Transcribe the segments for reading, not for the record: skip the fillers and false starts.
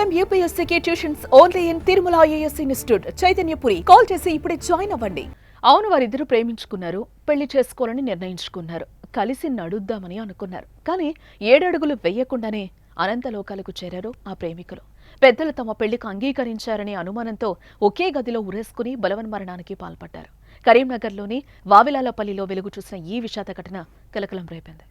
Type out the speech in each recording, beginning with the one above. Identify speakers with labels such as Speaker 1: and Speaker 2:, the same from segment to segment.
Speaker 1: IIM UPSCకి tuitions only in Tirumala IAS institute Chaitanyapuri. Call చేసి ఇప్పుడే జాయిన్ అవ్వండి. అవును, వారిద్దరూ ప్రేమించుకున్నారు, పెళ్లి చేసుకోవాలని నిర్ణయించుకున్నారు, కలిసి నడుద్దామని అనుకున్నారు. కానీ 7 అడుగులు వెయ్యకుండానే అనంతలోకాలకు చేరారు ఆ ప్రేమికులు. పెద్దలు తమ పెళ్లికి అంగీకరించారనే అనుమానంతో ఒకే గదిలో ఉరేసుకుని బలవన్మరణానికి పాల్పడ్డారు. కరీంనగర్లోని వావిలాలపల్లిలో వెలుగు చూసిన ఈ విషాద ఘటన కలకలం రేపింది.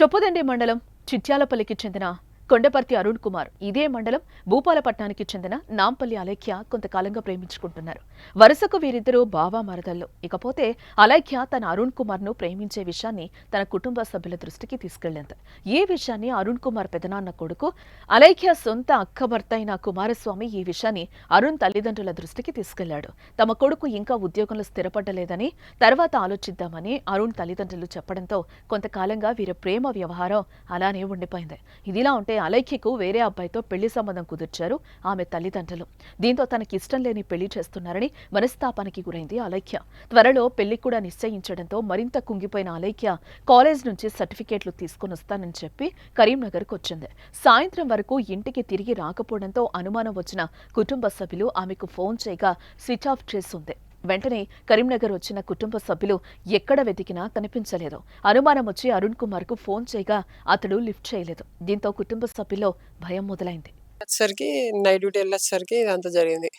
Speaker 1: చొప్పదండి మండలం చిట్యాలపల్లికి చెందిన కొండపర్తి అరుణ్ కుమార్, ఇదే మండలం భూపాలపట్నానికి చెందిన నాంపల్లి అలైఖ్య కొంతకాలంగా ప్రేమించుకుంటున్నారు. వరుసకు వీరిద్దరూ బావా మరదళ్ళు. ఇకపోతే అలైఖ్య తన అరుణ్ కుమార్ ను ప్రేమించే విషయాన్ని తన కుటుంబ సభ్యుల దృష్టికి తీసుకెళ్లింది. ఈ విషయాన్ని అరుణ్ కుమార్ పెదనాన్న కొడుకు, అలైఖ్య సొంత అక్క భర్త అయిన కుమారస్వామి ఈ విషయాన్ని అరుణ్ తల్లిదండ్రుల దృష్టికి తీసుకెళ్లాడు. తమ కొడుకు ఇంకా ఉద్యోగంలో స్థిరపడ్డలేదని, తర్వాత ఆలోచిద్దామని అరుణ్ తల్లిదండ్రులు చెప్పడంతో కొంతకాలంగా వీరి ప్రేమ వ్యవహారం అలానే ఉండిపోయింది. ఇదిలా ఉంటే అలైఖ్యకు వేరే అబ్బాయితో పెళ్లి సంబంధం కుదిర్చారు ఆమె తల్లిదండ్రులు. దీంతో తనకి ఇష్టం లేని పెళ్లి చేస్తున్నారని మనస్తాపానికి గురైంది అలైఖ్య. త్వరలో పెళ్లి కూడా నిశ్చయించడంతో మరింత కుంగిపోయిన అలైఖ్య కాలేజ్ నుంచి సర్టిఫికేట్లు తీసుకుని వస్తానని చెప్పి కరీంనగర్కు వచ్చింది. సాయంత్రం వరకు ఇంటికి తిరిగి రాకపోవడంతో అనుమానం వచ్చిన కుటుంబ సభ్యులు ఆమెకు ఫోన్ చేయగా స్విచ్ ఆఫ్ చేస్తుంది. వెంటనే కరీంనగర్ వచ్చిన కుటుంబ సభ్యులు ఎక్కడ వెతికినా కనిపించలేదు. అనుమానం వచ్చి అరుణ్ కుమార్ కు ఫోన్ చేయగా అతడు లిఫ్ట్ చేయలేదు. దీంతో కుటుంబ సభ్యుల్లో భయం మొదలైంది.
Speaker 2: వచ్చేసరికి నైట్ డ్యూటీ వెళ్ళేసరికి ఇదంతా జరిగింది.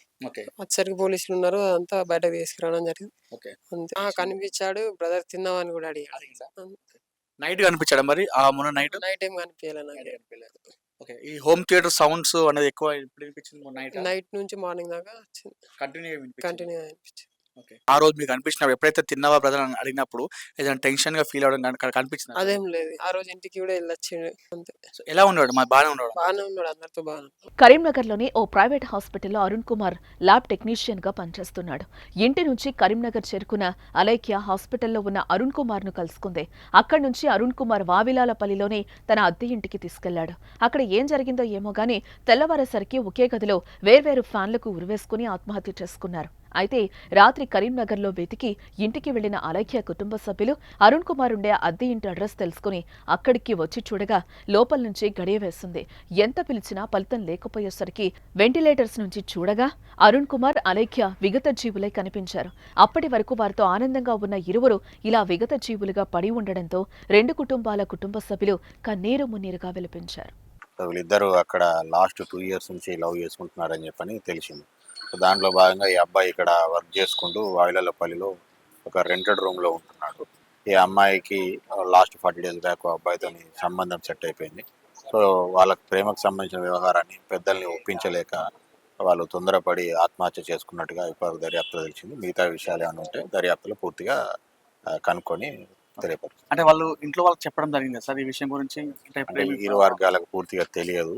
Speaker 2: వచ్చేసరికి పోలీసులు ఉన్నారు, అంతా బయటకు తీసుకురావడం జరిగింది. అంతే. కనిపించాడు, బ్రదర్ తిందామని కూడా అడిగాడు.
Speaker 3: నైట్ కనిపించాడు. మరి ఆ మొన్న నైట్
Speaker 2: ఏం కనిపించలేదు.
Speaker 3: ఓకే, ఈ హోమ్ థియేటర్ సౌండ్స్ అనేది ఎక్కువ ఎప్పుడు వినిపించింది?
Speaker 2: నైట్ నుంచి మార్నింగ్ దాకా
Speaker 3: కంటిన్యూ
Speaker 2: అనిపించింది.
Speaker 3: ఓకే, ఆ రోజు మీకు అనిపించినప్పుడు ఎప్పుడైతే తిన్నావా బ్రదర్ అని అడిగినప్పుడు ఏదైనా టెన్షన్ గా ఫీల్ అవడం కనిపించింది?
Speaker 2: అదేం లేదు. ఆ రోజు ఇంటికి కూడా వెళ్ళొచ్చిండు. అంతే.
Speaker 3: ఎలా ఉన్నాడు? బాగానే ఉన్నాడు.
Speaker 2: అందరితో బాగానే.
Speaker 1: కరీంనగర్లోని ఓ ప్రైవేట్ హాస్పిటల్లో అరుణ్ కుమార్ ల్యాబ్ టెక్నీషియన్ గా పనిచేస్తున్నాడు. ఇంటి నుంచి కరీంనగర్ చేరుకున్న అలైఖ్య హాస్పిటల్లో ఉన్న అరుణ్ కుమార్ ను కలుసుకుంది. అక్కడి నుంచి అరుణ్ కుమార్ వావిలాలపల్లిలోని తన అద్దె ఇంటికి తీసుకెళ్లాడు. అక్కడ ఏం జరిగిందో ఏమో గానీ తెల్లవారేసరికి ఒకే గదిలో వేర్వేరు ఫ్యాన్లకు ఉరివేసుకుని ఆత్మహత్య చేసుకున్నారు. అయితే రాత్రి కరీంనగర్లో వెతికి ఇంటికి వెళ్లిన అలైఖ్య కుటుంబ సభ్యులు అరుణ్ కుమార్ ఉండే అద్దె ఇంటి అడ్రస్ తెలుసుకుని అక్కడికి వచ్చి చూడగా లోపల నుంచి గడియ వేస్తుంది. ఎంత పిలిచినా ఫలితం లేకపోయేసరికి వెంటిలేటర్స్ నుంచి చూడగా అరుణ్ కుమార్, అలైఖ్య విగత జీవులై కనిపించారు. అప్పటి వరకు వారితో ఆనందంగా ఉన్న ఇరువురు ఇలా విగత జీవులుగా పడి ఉండడంతో రెండు కుటుంబాల కుటుంబ సభ్యులు కన్నీరు మున్నీరుగా విలపించారు.
Speaker 4: వీళ్ళిద్దరూ అక్కడ లాస్ట్ 2 years నుంచి లవ్ చేసుకుంటున్నారని చెప్పని తెలిసింది. దాంట్లో భాగంగా ఈ అబ్బాయి ఇక్కడ వర్క్ చేసుకుంటూ వావిలాలపల్లిలో ఒక రెంటెడ్ రూమ్లో ఉంటున్నాడు. ఈ అమ్మాయికి లాస్ట్ 40 days బ్యాక్ అబ్బాయితో సంబంధం సెట్ అయిపోయింది. సో వాళ్ళకి ప్రేమకు సంబంధించిన వ్యవహారాన్ని పెద్దల్ని ఒప్పించలేక వాళ్ళు తొందరపడి ఆత్మహత్య చేసుకున్నట్టుగా ఇప్పుడు దర్యాప్తులో తెలిసింది. మిగతా విషయాలు ఏమైనా ఉంటే దర్యాప్తులో పూర్తిగా కనుక్కొని తెలియపరుస్తుంది.
Speaker 3: అంటే వాళ్ళు ఇంట్లో వాళ్ళకి చెప్పడం జరిగింది సార్ ఈ విషయం గురించి?
Speaker 4: ఇరు వర్గాలకు పూర్తిగా తెలియదు.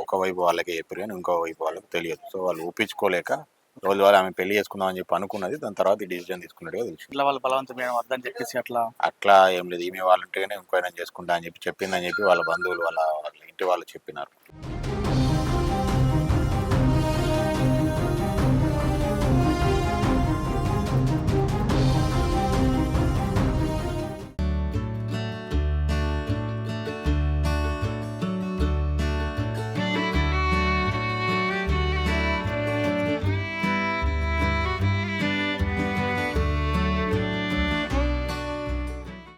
Speaker 4: ఒక వైపు వాళ్ళకి చెప్పారు కానీ ఇంకో వైపు వాళ్ళకి తెలియదు. సో వాళ్ళు ఒప్పించుకోలేక రోజు ఆమె పెళ్లి చేసుకుందామని చెప్పి అనుకున్నది. దాని తర్వాత ఈ డిసిజన్ తీసుకున్నట్టుగా తెలిసింది.
Speaker 3: ఇట్లా వాళ్ళు బలవంతం వద్దని చెప్పేసి
Speaker 4: అట్లా ఏం లేదు. ఈమె వాళ్ళంటేనే ఇంకో చేసుకుంటా అని చెప్పి చెప్పిందని చెప్పి వాళ్ళ బంధువులు వాళ్ళ ఇంటి వాళ్ళు చెప్పినారు.